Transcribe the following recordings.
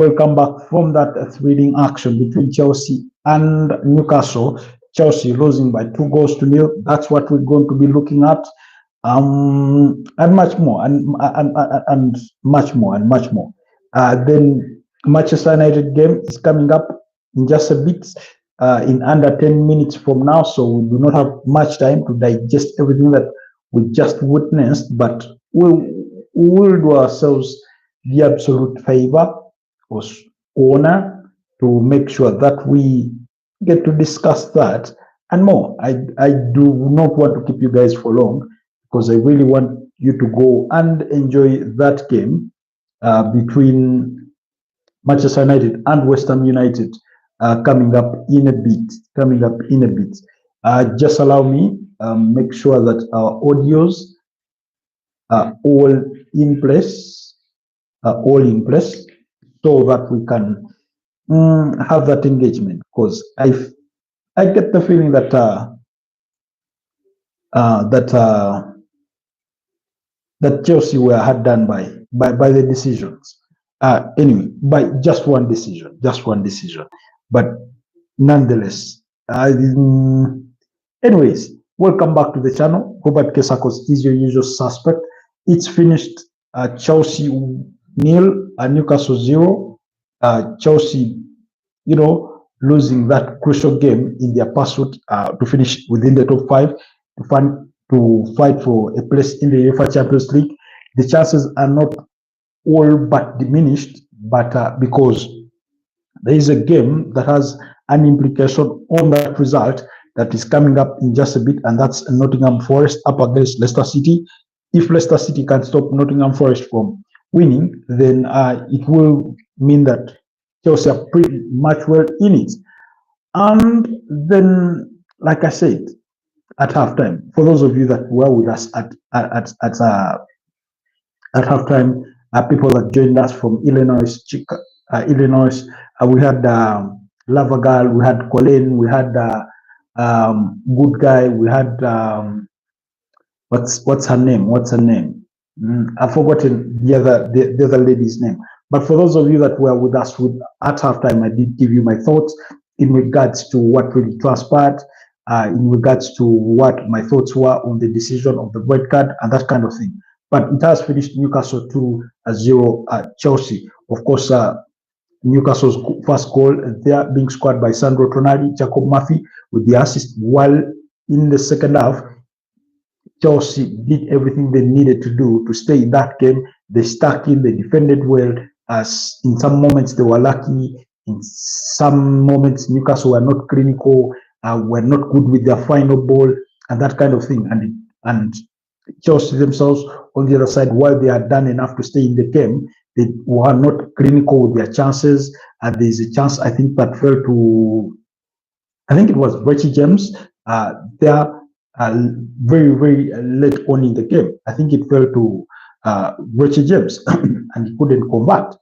Welcome back from that thrilling action between Chelsea and Newcastle. Chelsea losing by 2 goals to 0. That's what we're going to be looking at, and much more, and much more, and much more. Then Manchester United game is coming up in just a bit, in under 10 minutes from now. So we do not have much time to digest everything that we just witnessed, but we'll do ourselves the absolute favor or honor to make sure that we get to discuss that and more. I do not want to keep you guys for long because I really want you to go and enjoy that game between Manchester United and West Ham United coming up in a bit. Just allow me make sure that our audios are all in place, so that we can have that engagement. Because I get the feeling that that Chelsea were hard done by the decisions. Anyway, by just one decision. But nonetheless, anyways, welcome back to the channel. Robert Kesakos is your usual suspect. It's finished. Chelsea 0, Newcastle 0. Chelsea, losing that crucial game in their pursuit to finish within the top 5 to fight for a place in the UEFA Champions League. The chances are not all but diminished, but because there is a game that has an implication on that result that is coming up in just a bit, and that's Nottingham Forest up against Leicester City. If Leicester City can stop Nottingham Forest from winning, then it will mean that Chelsea are pretty much well in it. And then, like I said, at halftime, for those of you that were with us at halftime, people that joined us from Illinois, we had Lavagal, we had Colin, we had Good Guy, we had what's her name? I've forgotten the other lady's name. But for those of you that were with us at halftime, I did give you my thoughts in regards to what really transpired, in regards to what my thoughts were on the decision of the red card and that kind of thing. But it has finished Newcastle 2-0 Chelsea. Of course, Newcastle's first goal there being scored by Sandro Tonali, Jacob Murphy with the assist, while in the second half, Chelsea did everything they needed to do to stay in that game. They stuck in, they defended well. As in some moments they were lucky, in some moments Newcastle were not clinical, were not good with their final ball and that kind of thing. And Chelsea themselves on the other side, while they had done enough to stay in the game, they were not clinical with their chances. There's a chance I think that fell to, I think it was Richie James. There. Very, very late on in the game. I think it fell to Richie James and he couldn't convert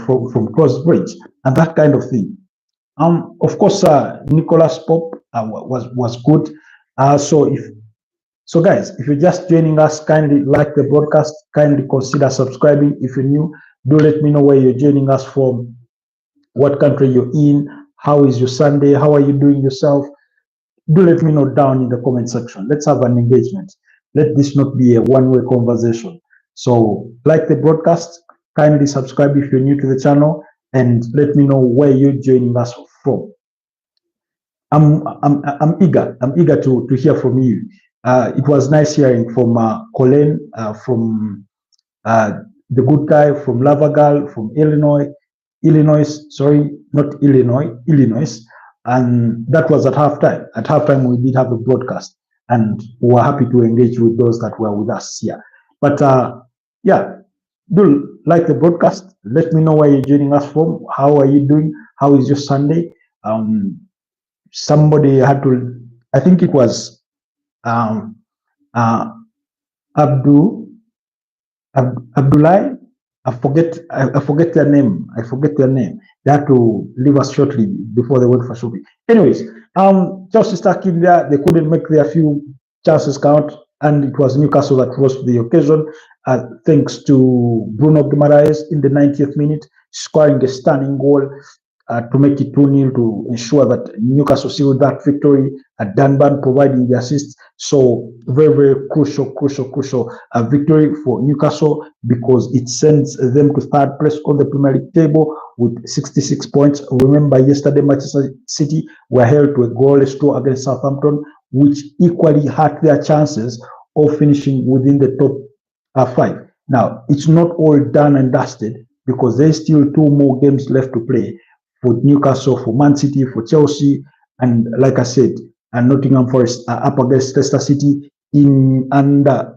from cross bridge and that kind of thing. Of course, Nicholas Pope was good. So guys, if you're just joining us, kindly like the broadcast, kindly consider subscribing. If you're new, do let me know where you're joining us from, what country you're in, how is your Sunday, how are you doing yourself? Do let me know down in the comment section. Let's have an engagement. Let this not be a one-way conversation. So like the broadcast, kindly subscribe if you're new to the channel, and let me know where you're joining us from. I'm eager to hear from you. It was nice hearing from Colin, from the Good Guy, from Lavagal, from Illinois, and that was at halftime. At halftime, we did have a broadcast, and we were happy to engage with those that were with us here. But yeah, do like the broadcast. Let me know where you're joining us from. How are you doing? How is your Sunday? Somebody had to, I think it was Abdullah. I forget their name. They had to leave us shortly before they went for shopping. Anyways, Chelsea stuck in there. They couldn't make their few chances count, and it was Newcastle that rose to the occasion, thanks to Bruno Guimaraes in the 90th minute. scoring a stunning goal to make it 2-0 to ensure that Newcastle sealed that victory. Dunban providing the assist. So very, very crucial victory for Newcastle because it sends them to third place on the Premier League table with 66 points. Remember, yesterday Manchester City were held to a goalless draw against Southampton, which equally hurt their chances of finishing within the top 5. Now, it's not all done and dusted because there's still 2 more games left to play for Newcastle, for Man City, for Chelsea, and like I said, Nottingham Forest are up against Leicester City in under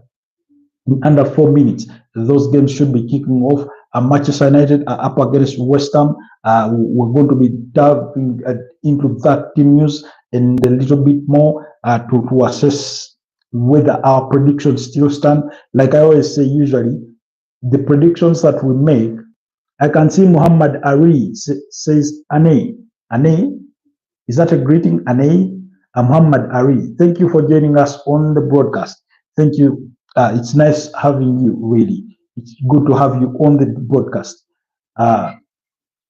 4 minutes. Those games should be kicking off. Manchester United are up against West Ham. We're going to be diving into that team news and a little bit more to assess whether our predictions still stand. Like I always say, usually, the predictions that we make, I can see Muhammad Ari says Ane. Ane? Is that a greeting? Ane? Muhammad Ari. Thank you for joining us on the broadcast. Thank you. It's nice having you, really. It's good to have you on the broadcast.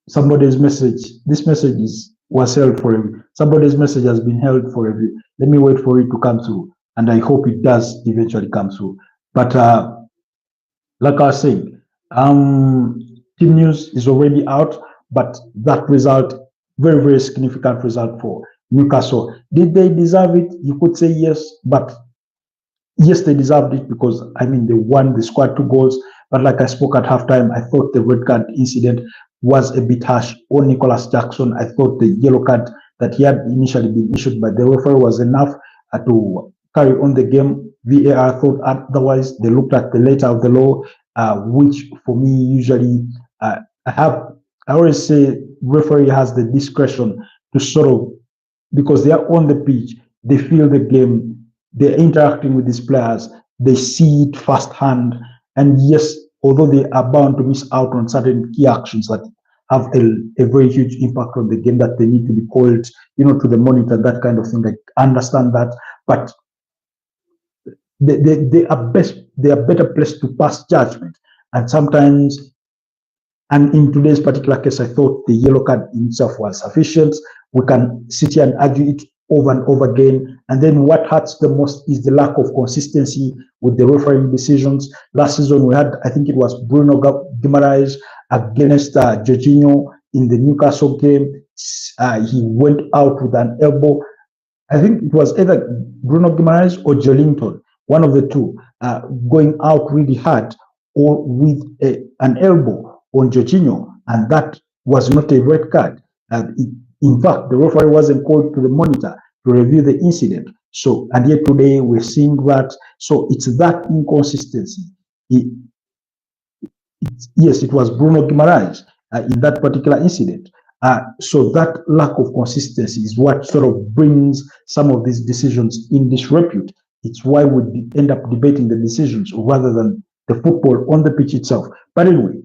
Somebody's message, this message was held for review. Somebody's message has been held for review. Let me wait for it to come through, and I hope it does eventually come through. But like I was saying, team news is already out, but that result, very, very significant result for Newcastle. Did they deserve it? You could say yes, but yes, they deserved it because, I mean, they won, they scored 2 goals. But like I spoke at halftime, I thought the red card incident was a bit harsh on Nicholas Jackson. I thought the yellow card that he had initially been issued by the referee was enough to carry on the game. VAR thought otherwise. They looked at the letter of the law, which for me usually I always say referee has the discretion to sort of, because they are on the pitch, they feel the game, they're interacting with these players, they see it firsthand. And yes, although they are bound to miss out on certain key actions that have a very huge impact on the game, that they need to be called, to the monitor, that kind of thing. I understand that, but they are better placed to pass judgment. And sometimes, and in today's particular case, I thought the yellow card in itself was sufficient. We can sit here and argue it over and over again. And then what hurts the most is the lack of consistency with the refereeing decisions. Last season, we had, I think it was Bruno Guimaraes against Jorginho in the Newcastle game. He went out with an elbow. I think it was either Bruno Guimaraes or Jolinton, one of the two, going out really hard or with an elbow on Jorginho, and that was not a red card. In fact, the referee wasn't called to the monitor to review the incident. So, and yet today we're seeing that. So it's that inconsistency. Yes, it was Bruno Guimaraes in that particular incident. So that lack of consistency is what sort of brings some of these decisions in disrepute. It's why we end up debating the decisions rather than the football on the pitch itself. But anyway,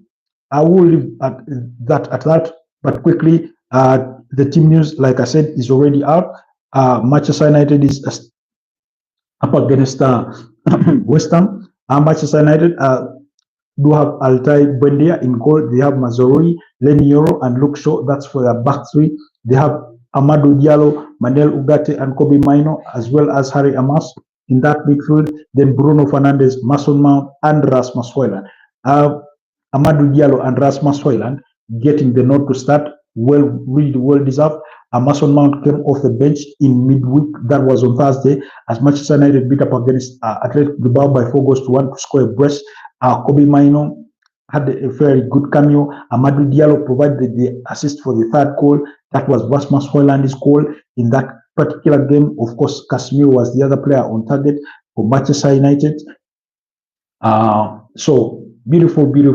I will leave at that. But quickly, the team news, like I said, is already out. Manchester United is up against West Ham. Manchester United do have Altai Buendia in goal. They have Mazorui, Lenny Yoro, and Luke Shaw. That's for their back three. They have Amadou Diallo, Manel Ugarte, and Kobe Maino, as well as Harry Amas in that midfield. Then Bruno Fernandes, Mason Mount, and Rasmus Højlund. Amadou Diallo and Rasmus Højlund getting the nod to start. Really well deserved. Mason Mount came off the bench in midweek. That was on Thursday, as Manchester United beat up against Athletic Bilbao by 4-1 to score a brace. Kobe Maino had a very good cameo. Amadou Diallo provided the assist for the third goal. That was Rasmus Højlund's goal in that particular game. Of course, Casemiro was the other player on target for Manchester United. So beautiful game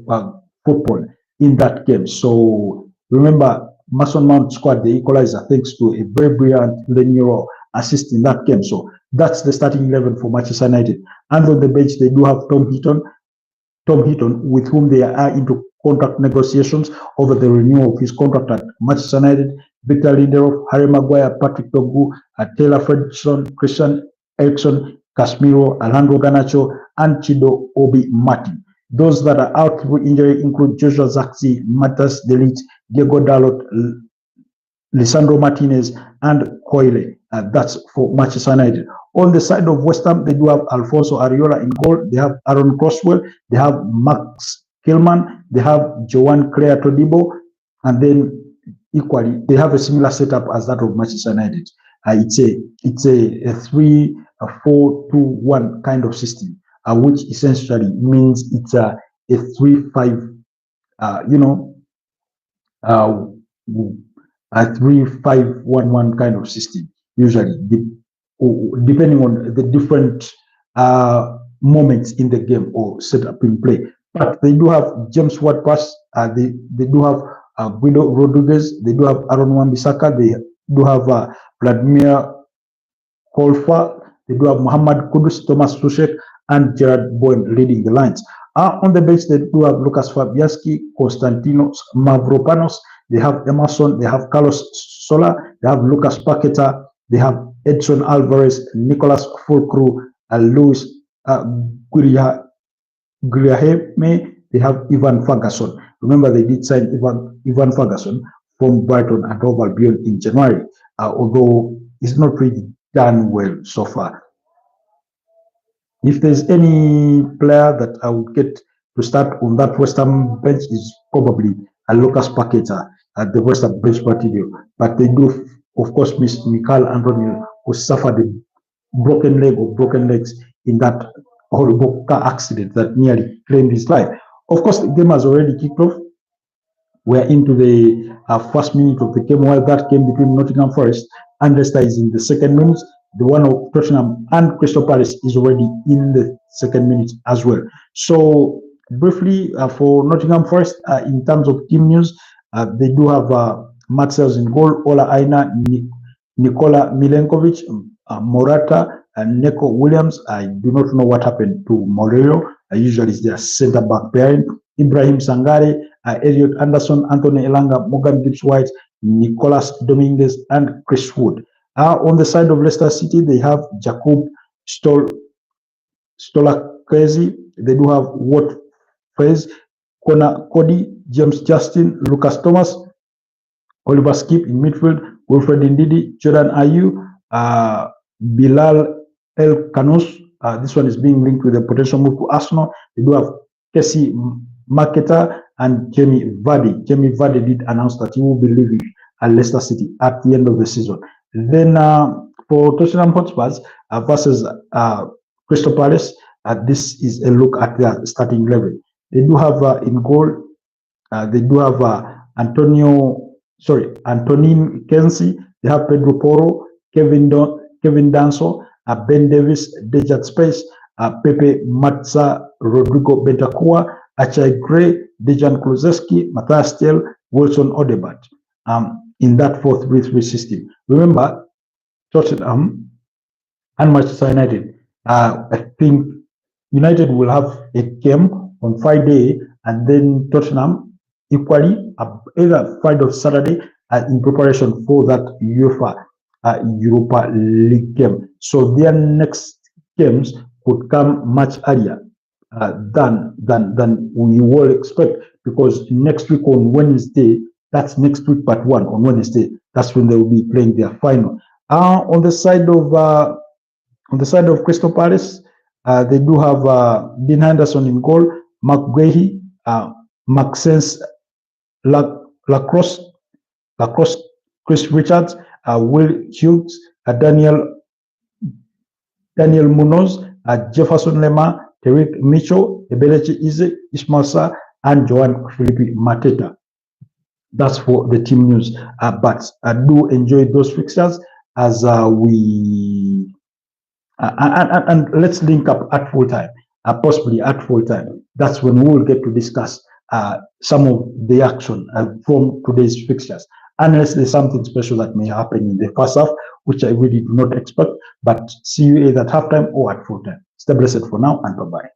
of football in that game. So remember, Mason Mount scored the equalizer thanks to a very brilliant Leniro assist in that game. So that's the starting 11 for Manchester United. And on the bench, they do have Tom Heaton, with whom they are into contract negotiations over the renewal of his contract at Manchester United. Victor Lindelof, Harry Maguire, Patrick Dogu, Taylor Fredrickson, Christian Eriksen, Casemiro, Alejandro Garnacho, and Chido Obi Martin. Those that are out through injury include Joshua Zaxi, Matas Delit, Diego Dalot, Lisandro Martinez, and Coyle. That's for Manchester United. On the side of West Ham, they do have Alfonso Ariola in goal. They have Aaron Croswell. They have Max Kilman. They have Joan Claire Todibo. And then equally, they have a similar setup as that of Manchester United. It's a 3-4-2-1 kind of system, which essentially means it's a 3-5, a 3-5-1-1 kind of system, usually, depending on the different moments in the game or setup in play. But they do have James Ward-Prowse, they do have Guido Rodriguez, they do have Aaron Wan-Bissaka, they do have Vladimir Kolfa, they do have Muhammad Kudus, Thomas Tuchel, and Gerard Bowen leading the lines. On the bench, they do have Lucas Fabianski, Konstantinos Mavropanos, they have Emerson, they have Carlos Sola, they have Lucas Paqueta, they have Edson Alvarez, Nicolas Fulcru, Luis Guilherme, they have Ivan Ferguson. Remember, they did sign Ivan Ferguson from Brighton and Hove Albion in January, although it's not really done well so far. If there's any player that I would get to start on that West Ham bench, is probably Lucas Paqueta at the West Ham bench material. But they do, of course, miss Mikel Antonio, who suffered a broken leg or broken legs in that horrible car accident that nearly claimed his life. Of course, the game has already kicked off. We're into the first minute of the game, while that game between Nottingham Forest and Leicester is in the second minute. The one of Tottenham and Crystal Palace is already in the second minute as well. So briefly, for Nottingham Forest, in terms of team news, they do have Matt Sells in goal, Ola Aina, Nikola Milenkovic, Morata, and Neko Williams. I do not know what happened to Moreiro. Usually it's their centre back pairing. Ibrahim Sangare, Elliot Anderson, Anthony Elanga, Morgan Gibbs-White, Nicolas Dominguez, and Chris Wood. On the side of Leicester City, they have Jakub Stolakezi. They do have Walt Fez, Connor Cody, James Justin, Lucas Thomas, Oliver Skip in midfield, Wilfred Ndidi, Jordan Ayew, Bilal El Kanous. This one is being linked with a potential move to Arsenal. They do have Kessie Marketer and Jamie Vardy. Jamie Vardy did announce that he will be leaving Leicester City at the end of the season. Then for Tottenham Hotspurs versus Crystal Palace, this is a look at their starting level. They do have in goal, they do have Antonin Kensi, they have Pedro Porro, Kevin Danso, Ben Davis, Dejat Space, Pepe Matza, Rodrigo Bentancur, Achai Gray, Dejan Kulusevski, Matthias Tel, Wilson Odegaard. In that 4-3-3 system. Remember, Tottenham and Manchester United, I think United will have a game on Friday, and then Tottenham equally, either Friday or Saturday, in preparation for that UEFA Europa League game. So their next games could come much earlier than we will expect, because next week on Wednesday, that's next week, part 1 on Wednesday. That's when they will be playing their final. On the side of Crystal Palace, they do have Dean Henderson in goal, Mark Guehi, Maxence Lacrosse, Chris Richards, Will Hughes, Daniel Munoz, Jefferson Lema, Tariq Mitchell, Ebelechi Ize, Ismail Sarr, and Joan Philippe Mateta. That's for the team news. But I do enjoy those fixtures as we and let's link up at full time, possibly at full time. That's when we will get to discuss some of the action from today's fixtures, unless there's something special that may happen in the first half, which I really do not expect. But see you either at halftime or at full time. Stay blessed for now, and bye-bye.